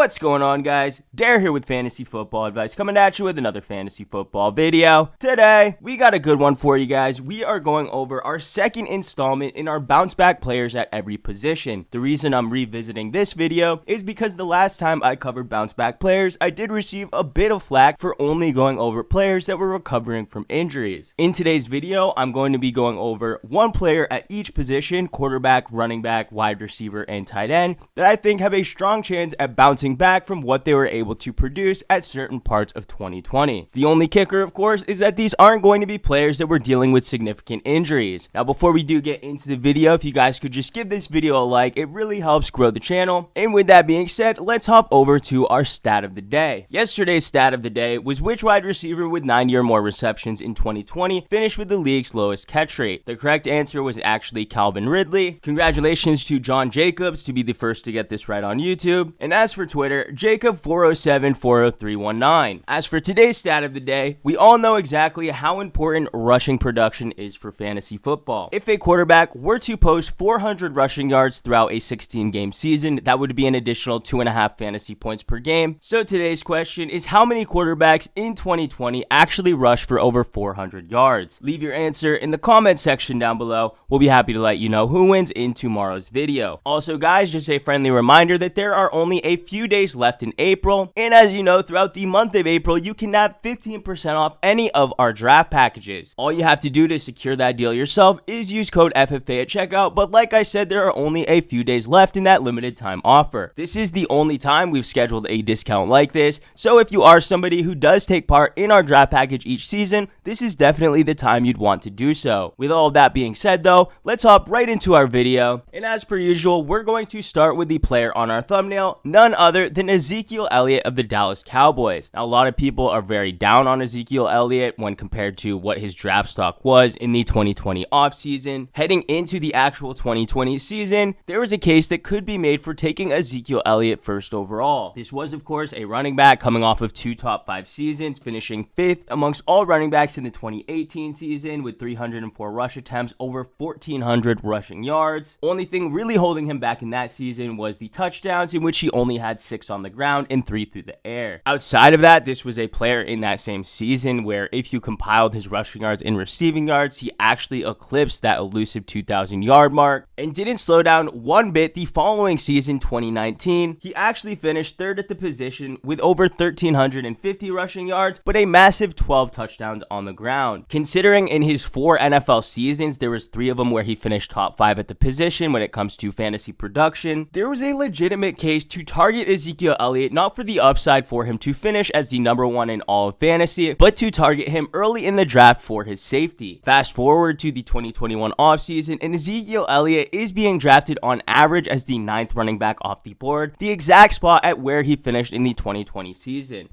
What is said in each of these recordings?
What's going on, guys? Dare here with Fantasy Football Advice, coming at you with another fantasy football video. Today, we got a good one for you guys. We are going over our second installment in our bounce back players at every position. The reason I'm revisiting this video is because the last time I covered bounce back players, I did receive a bit of flack for only going over players that were recovering from injuries. In today's video, I'm going to be going over one player at each position, quarterback, running back, wide receiver, and tight end, that I think have a strong chance at bouncing back from what they were able to produce at certain parts of 2020. The only kicker, of course, is that these aren't going to be players that were dealing with significant injuries. Now, before we do get into the video, if you guys could just give this video a like, it really helps grow the channel. And with that being said, let's hop over to our stat of the day. Yesterday's stat of the day was which wide receiver with 90 or more receptions in 2020 finished with the league's lowest catch rate. The correct answer was actually Calvin Ridley. Congratulations to John Jacobs to be the first to get this right on YouTube. And as for Twitter, Jacob407-40319. As for today's stat of the day, we all know exactly how important rushing production is for fantasy football. If a quarterback were to post 400 rushing yards throughout a 16-game season, that would be an additional 2.5 fantasy points per game. So today's question is, how many quarterbacks in 2020 actually rushed for over 400 yards? Leave your answer in the comment section down below. We'll be happy to let you know who wins in tomorrow's video. Also, guys, just a friendly reminder that there are only a few days left in April, and as you know, throughout the month of April, you can have 15% off any of our draft packages. All you have to do to secure that deal yourself is use code FFA at checkout, but like I said, there are only a few days left in that limited time offer. This is the only time we've scheduled a discount like this, so if you are somebody who does take part in our draft package each season, this is definitely the time you'd want to do so. With all of that being said though, let's hop right into our video, and as per usual, we're going to start with the player on our thumbnail, none other than Ezekiel Elliott of the Dallas Cowboys. Now, a lot of people are very down on Ezekiel Elliott when compared to what his draft stock was in the 2020 offseason. Heading into the actual 2020 season, there was a case that could be made for taking Ezekiel Elliott first overall. This was, of course, a running back coming off of 2 top 5 seasons, finishing 5th amongst all running backs in the 2018 season with 304 rush attempts, over 1,400 rushing yards. Only thing really holding him back in that season was the touchdowns, in which he only had 6 on the ground and 3 through the air. Outside of that, this was a player in that same season where if you compiled his rushing yards and receiving yards, he actually eclipsed that elusive 2,000 yard mark and didn't slow down one bit the following season, 2019. He actually finished 3rd at the position with over 1,350 rushing yards, but a massive 12 touchdowns on the ground. Considering in his 4 NFL seasons, there was 3 of them where he finished top 5 at the position when it comes to fantasy production, there was a legitimate case to target Ezekiel Elliott, not for the upside for him to finish as the number 1 in all of fantasy, but to target him early in the draft for his safety. Fast forward to the 2021 offseason, and Ezekiel Elliott is being drafted on average as the 9th running back off the board, the exact spot at where he finished in the 2020 season.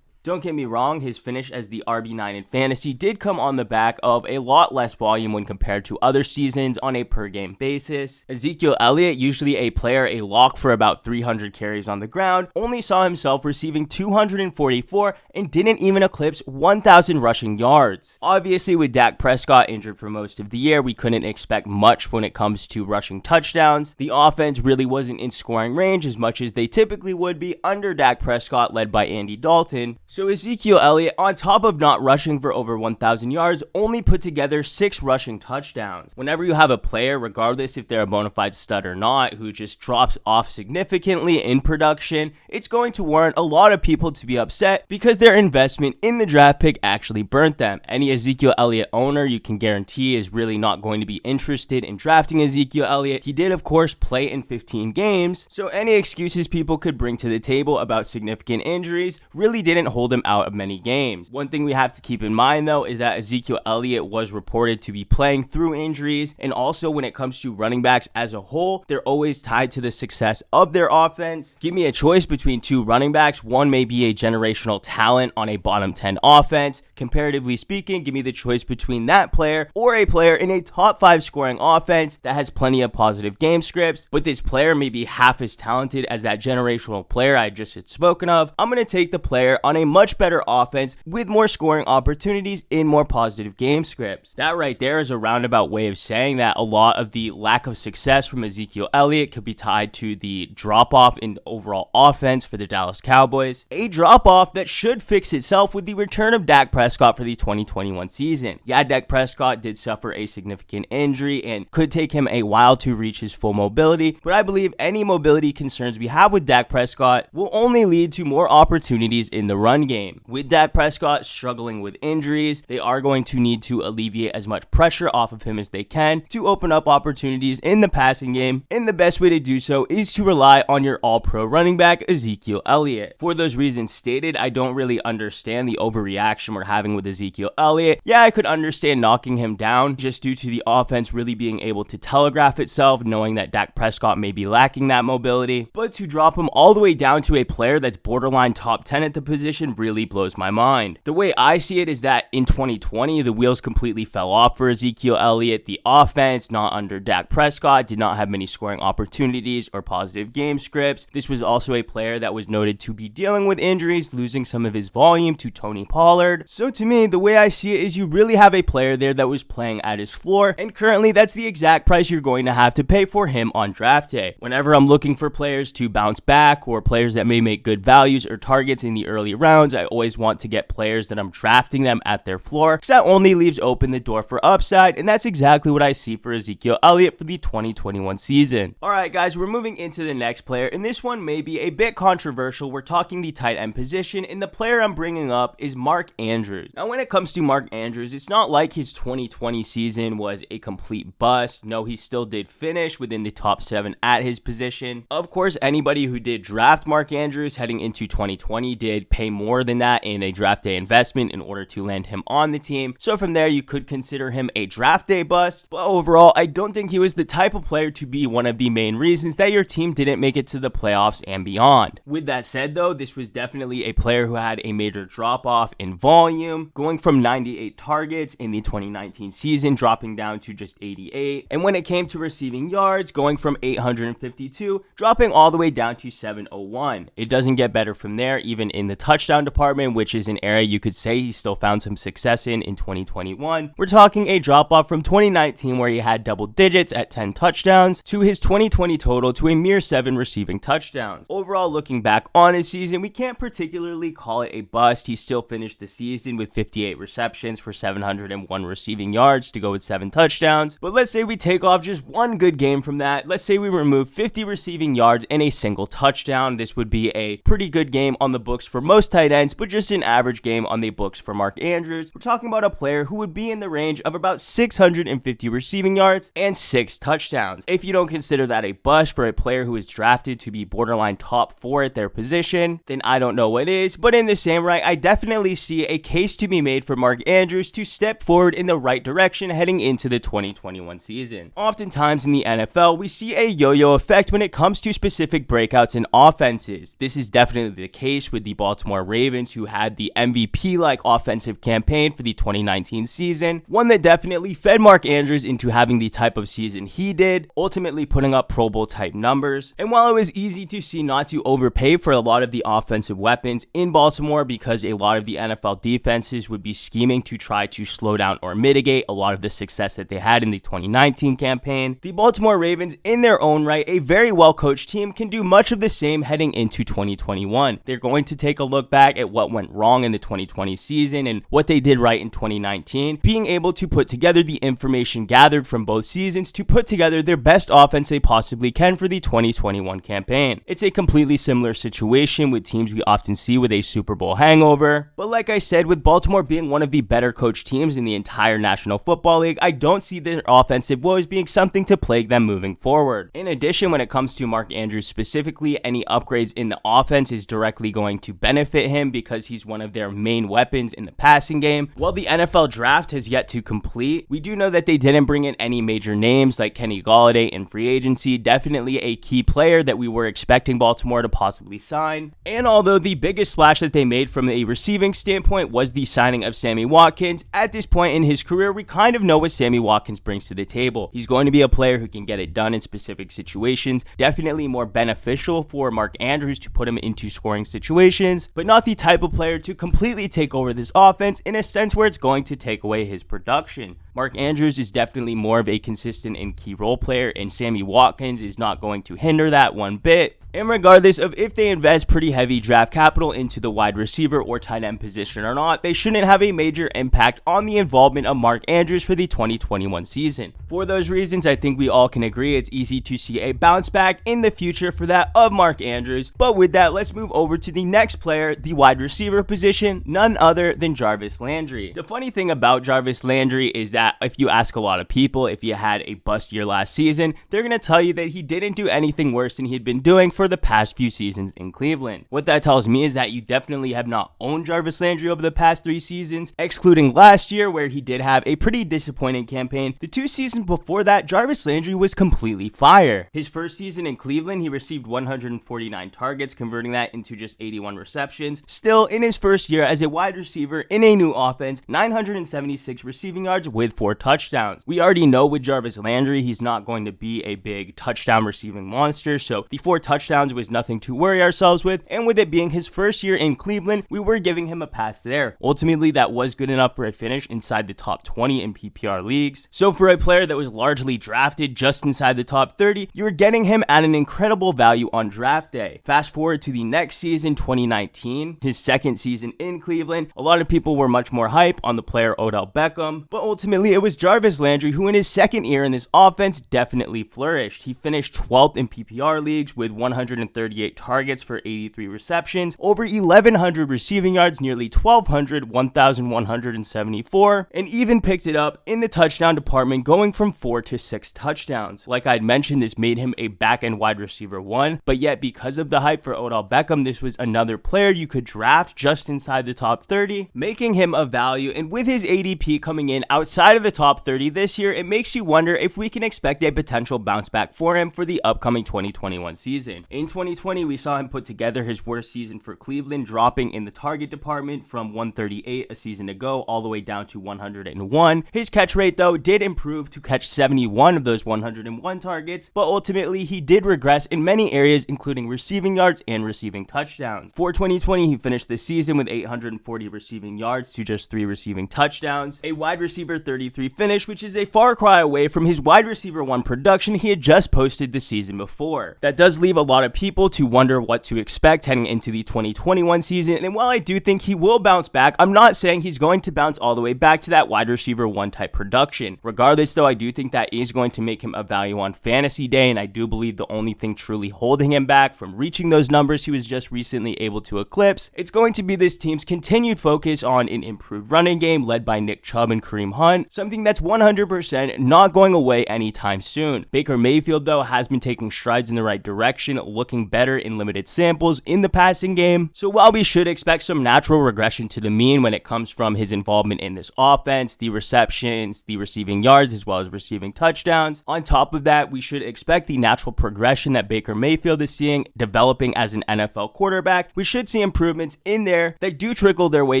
Don't get me wrong, his finish as the RB9 in fantasy did come on the back of a lot less volume when compared to other seasons on a per game basis. Ezekiel Elliott, usually a player a lock for about 300 carries on the ground, only saw himself receiving 244 and didn't even eclipse 1,000 rushing yards. Obviously, with Dak Prescott injured for most of the year, we couldn't expect much when it comes to rushing touchdowns. The offense really wasn't in scoring range as much as they typically would be under Dak Prescott led by Andy Dalton. So Ezekiel Elliott, on top of not rushing for over 1,000 yards, only put together 6 rushing touchdowns. Whenever you have a player, regardless if they're a bona fide stud or not, who just drops off significantly in production, it's going to warrant a lot of people to be upset because their investment in the draft pick actually burnt them. Any Ezekiel Elliott owner, you can guarantee, is really not going to be interested in drafting Ezekiel Elliott. He did, of course, play in 15 games, so any excuses people could bring to the table about significant injuries really didn't hold him out of many games. One thing we have to keep in mind though is that Ezekiel Elliott was reported to be playing through injuries, and also when it comes to running backs as a whole, they're always tied to the success of their offense. Give me a choice between 2 running backs. One may be a generational talent on a bottom 10 offense. Comparatively speaking, give me the choice between that player or a player in a top 5 scoring offense that has plenty of positive game scripts, but this player may be half as talented as that generational player I just had spoken of. I'm going to take the player on a much better offense with more scoring opportunities in more positive game scripts. That right there is a roundabout way of saying that a lot of the lack of success from Ezekiel Elliott could be tied to the drop-off in overall offense for the Dallas Cowboys. A drop-off that should fix itself with the return of Dak Prescott for the 2021 season. Yeah, Dak Prescott did suffer a significant injury and could take him a while to reach his full mobility, but I believe any mobility concerns we have with Dak Prescott will only lead to more opportunities in the run game. With Dak Prescott struggling with injuries, they are going to need to alleviate as much pressure off of him as they can to open up opportunities in the passing game, and the best way to do so is to rely on your all-pro running back, Ezekiel Elliott. For those reasons stated, I don't really understand the overreaction we're having with Ezekiel Elliott. Yeah, I could understand knocking him down just due to the offense really being able to telegraph itself, knowing that Dak Prescott may be lacking that mobility, but to drop him all the way down to a player that's borderline top 10 at the position really blows my mind. The way I see it is that in 2020, the wheels completely fell off for Ezekiel Elliott. The offense, not under Dak Prescott, did not have many scoring opportunities or positive game scripts. This was also a player that was noted to be dealing with injuries, losing some of his volume to Tony Pollard. So to me, the way I see it is you really have a player there that was playing at his floor, and currently that's the exact price you're going to have to pay for him on draft day. Whenever I'm looking for players to bounce back or players that may make good values or targets in the early rounds, I always want to get players that I'm drafting them at their floor, because that only leaves open the door for upside, and that's exactly what I see for Ezekiel Elliott for the 2021 season. Alright guys, we're moving into the next player, and this one may be a bit controversial. We're talking the tight end position, and the player I'm bringing up is Mark Andrews. Now when it comes to Mark Andrews, it's not like his 2020 season was a complete bust. No, he still did finish within the top 7 at his position. Of course, anybody who did draft Mark Andrews heading into 2020 did pay more than that in a draft day investment in order to land him on the team. So from there, you could consider him a draft day bust. But overall, I don't think he was the type of player to be one of the main reasons that your team didn't make it to the playoffs and beyond. With that said though, this was definitely a player who had a major drop off in volume, going from 98 targets in the 2019 season, dropping down to just 88. And when it came to receiving yards, going from 852, dropping all the way down to 701. It doesn't get better from there, even in the touchdown department, which is an area you could say he still found some success in 2021. We're talking a drop off from 2019 where he had double digits at 10 touchdowns to his 2020 total to a mere 7 receiving touchdowns. Overall, looking back on his season, we can't particularly call it a bust. He still finished the season with 58 receptions for 701 receiving yards to go with 7 touchdowns. But let's say we take off just one good game from that. Let's say we remove 50 receiving yards and a single touchdown. This would be a pretty good game on the books for most tight ends, but just an average game on the books for Mark Andrews. We're talking about a player who would be in the range of about 650 receiving yards and 6 touchdowns. If you don't consider that a bust for a player who is drafted to be borderline top 4 at their position, then I don't know what is. But in the same right, I definitely see a case to be made for Mark Andrews to step forward in the right direction heading into the 2021 season. Oftentimes in the NFL, we see a yo-yo effect when it comes to specific breakouts in offenses. This is definitely the case with the Baltimore Ravens, who had the MVP-like offensive campaign for the 2019 season, one that definitely fed Mark Andrews into having the type of season he did, ultimately putting up Pro Bowl type numbers. And while it was easy to see not to overpay for a lot of the offensive weapons in Baltimore, because a lot of the NFL defenses would be scheming to try to slow down or mitigate a lot of the success that they had in the 2019 campaign, the Baltimore Ravens, in their own right, a very well-coached team, can do much of the same heading into 2021. They're going to take a look back at what went wrong in the 2020 season and what they did right in 2019, being able to put together the information gathered from both seasons to put together their best offense they possibly can for the 2021 campaign. It's a completely similar situation with teams we often see with a Super Bowl hangover, but like I said, with Baltimore being one of the better coached teams in the entire National Football League, I don't see their offensive woes being something to plague them moving forward. In addition, when it comes to Mark Andrews specifically, any upgrades in the offense is directly going to benefit him because he's one of their main weapons in the passing game. While the NFL draft has yet to complete, we do know that they didn't bring in any major names like Kenny Golladay in free agency, definitely a key player that we were expecting Baltimore to possibly sign. And although the biggest splash that they made from a receiving standpoint was the signing of Sammy Watkins, at this point in his career, we kind of know what Sammy Watkins brings to the table. He's going to be a player who can get it done in specific situations, definitely more beneficial for Mark Andrews to put him into scoring situations, but not not the type of player to completely take over this offense in a sense where it's going to take away his production. Mark Andrews is definitely more of a consistent and key role player, and Sammy Watkins is not going to hinder that one bit. And regardless of if they invest pretty heavy draft capital into the wide receiver or tight end position or not, they shouldn't have a major impact on the involvement of Mark Andrews for the 2021 season. For those reasons, I think we all can agree it's easy to see a bounce back in the future for that of Mark Andrews. But with that, let's move over to the next player, the wide receiver position, none other than Jarvis Landry. The funny thing about Jarvis Landry is that if you ask a lot of people if he had a bust year last season, they're going to tell you that he didn't do anything worse than he had been doing for the past few seasons in Cleveland. What that tells me is that you definitely have not owned Jarvis Landry over the past 3 seasons, excluding last year where he did have a pretty disappointing campaign. The 2 seasons before that, Jarvis Landry was completely fire. His first season in Cleveland, he received 149 targets, converting that into just 81 receptions. Still, in his first year as a wide receiver in a new offense, 976 receiving yards with 4 touchdowns. We already know with Jarvis Landry, he's not going to be a big touchdown receiving monster, so the 4 touchdowns was nothing to worry ourselves with, and with it being his first year in Cleveland, we were giving him a pass there. Ultimately, that was good enough for a finish inside the top 20 in PPR leagues. So for a player that was largely drafted just inside the top 30, you were getting him at an incredible value on draft day. Fast forward to the next season, 2019, his second season in Cleveland, a lot of people were much more hype on the player Odell Beckham, but ultimately it was Jarvis Landry who in his second year in this offense definitely flourished. He finished 12th in PPR leagues with 138 targets for 83 receptions, over 1,100 receiving yards, nearly 1,200, 1,174, and even picked it up in the touchdown department, going from 4 to 6 touchdowns. Like I'd mentioned, this made him a back-end wide receiver 1, but yet because of the hype for Odell Beckham, this was another player you could draft just inside the top 30, making him a value. And with his ADP coming in outside of the top 30 this year, it makes you wonder if we can expect a potential bounce back for him for the upcoming 2021 season. In 2020, we saw him put together his worst season for Cleveland, dropping in the target department from 138 a season ago all the way down to 101. His catch rate, though, did improve to catch 71 of those 101 targets, but ultimately he did regress in many areas, including receiving yards and receiving touchdowns. For 2020, he finished the season with 840 receiving yards to just 3 receiving touchdowns, a wide receiver 33 finish, which is a far cry away from his wide receiver 1 production he had just posted the season before. That does leave a lot of people to wonder what to expect heading into the 2021 season, and while I do think he will bounce back, I'm not saying he's going to bounce all the way back to that wide receiver 1 type production. Regardless though, I do think that is going to make him a value on fantasy day, and I do believe the only thing truly holding him back from reaching those numbers he was just recently able to eclipse, it's going to be this team's continued focus on an improved running game led by Nick Chubb and Kareem Hunt, something that's 100% not going away anytime soon. Baker Mayfield though has been taking strides in the right direction, looking better in limited samples in the passing game. So while we should expect some natural regression to the mean when it comes from his involvement in this offense, the receptions, the receiving yards, as well as receiving touchdowns, on top of that, we should expect the natural progression that Baker Mayfield is seeing developing as an NFL quarterback. We should see improvements in there that do trickle their way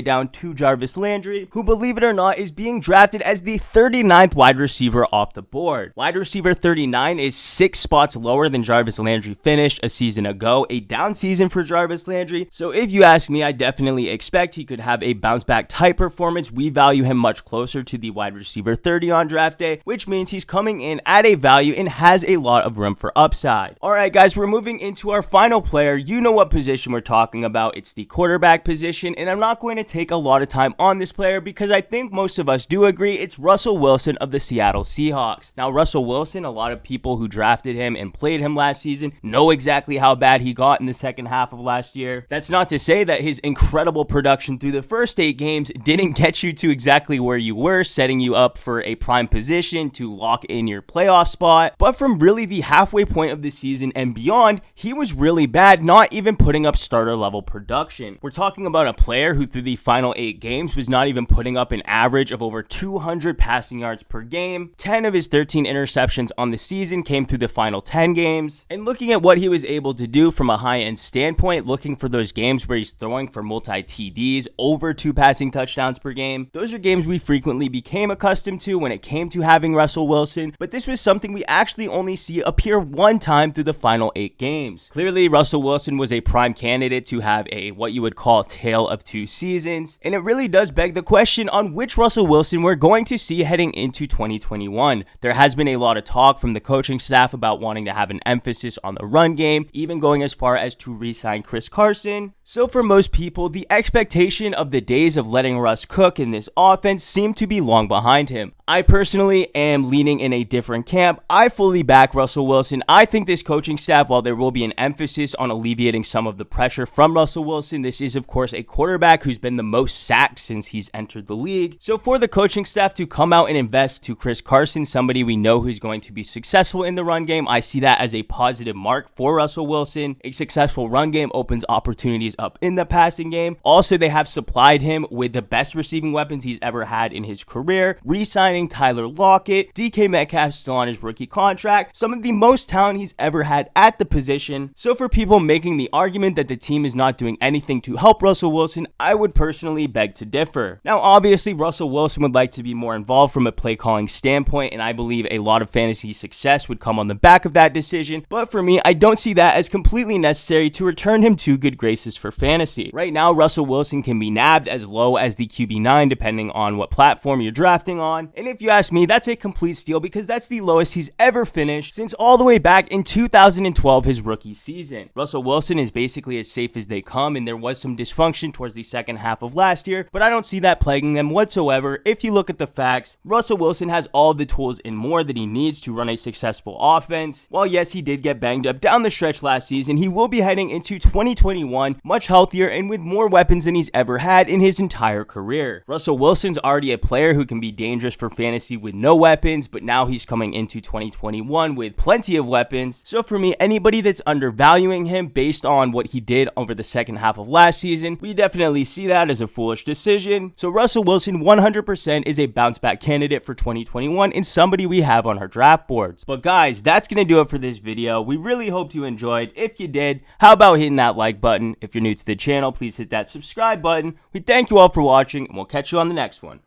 down to Jarvis Landry, who, believe it or not, is being drafted as the 39th wide receiver off the board. Wide receiver 39 is 6 spots lower than Jarvis Landry finished a season ago, a down season for Jarvis Landry. So if you ask me, I definitely expect he could have a bounce back type performance. We value him much closer to the wide receiver 30 on draft day, which means he's coming in at a value and has a lot of room for upside. Alright guys, we're moving into our final player. You know what position we're talking about. It's the quarterback position, and I'm not going to take a lot of time on this player because I think most of us do agree it's Russell Wilson of the Seattle Seahawks. Now Russell Wilson, a lot of people who drafted him and played him last season know exactly how bad he got in the second half of last year. That's not to say that his incredible production through the first 8 games didn't get you to exactly where you were, setting you up for a prime position to lock in your playoff spot, but from really the halfway point of the season and beyond, he was really bad, not even putting up starter level production. We're talking about a player who through the final 8 games was not even putting up an average of over 200 100 passing yards per game. 10 of his 13 interceptions on the season came through the final 10 games. And looking at what he was able to do from a high-end standpoint, looking for those games where he's throwing for multi-TDs, over 2 passing touchdowns per game, those are games we frequently became accustomed to when it came to having Russell Wilson, but this was something we actually only see appear one time through the final 8 games. Clearly, Russell Wilson was a prime candidate to have a what you would call tale of 2 seasons, and it really does beg the question on which Russell Wilson we're going to see heading into 2021. There has been a lot of talk from the coaching staff about wanting to have an emphasis on the run game, even going as far as to re-sign Chris Carson. So for most people, the expectation of the days of letting Russ cook in this offense seem to be long behind him. I personally am leaning in a different camp. I fully back Russell Wilson. I think this coaching staff, while there will be an emphasis on alleviating some of the pressure from Russell Wilson, this is of course a quarterback who's been the most sacked since he's entered the league. So for the coaching staff to come out and invest to Chris Carson, somebody we know who's going to be successful in the run game, I see that as a positive mark for Russell Wilson. A successful run game opens opportunities up in the passing game. Also, they have supplied him with the best receiving weapons he's ever had in his career, re-signing Tyler Lockett, DK Metcalf still on his rookie contract, some of the most talent he's ever had at the position. So for people making the argument that the team is not doing anything to help Russell Wilson, I would personally beg to differ. Now, obviously, Russell Wilson would like to be more involved from a play calling standpoint, and I believe a lot of fantasy success would come on the back of that decision, but for me, I don't see that as completely necessary to return him to good graces for fantasy. Right now, Russell Wilson can be nabbed as low as the QB9 depending on what platform you're drafting on, and if you ask me, that's a complete steal because that's the lowest he's ever finished since all the way back in 2012, his rookie season. Russell Wilson is basically as safe as they come, and there was some dysfunction towards the second half of last year, but I don't see that plaguing them whatsoever. If you look at the facts, Russell Wilson has all the tools and more that he needs to run a successful offense. While yes, he did get banged up down the stretch last season, he will be heading into 2021 much healthier and with more weapons than he's ever had in his entire career. Russell Wilson's already a player who can be dangerous for fantasy with no weapons, but now he's coming into 2021 with plenty of weapons. So for me, anybody that's undervaluing him based on what he did over the second half of last season, we definitely see that as a foolish decision. So Russell Wilson 100% is a bounce back candidate for 2021 and somebody we have on our draft boards. But guys, that's going to do it for this video. We really hope you enjoyed. If you did, how about hitting that like button? If you're new to the channel, please hit that subscribe button. We thank you all for watching, and we'll catch you on the next one.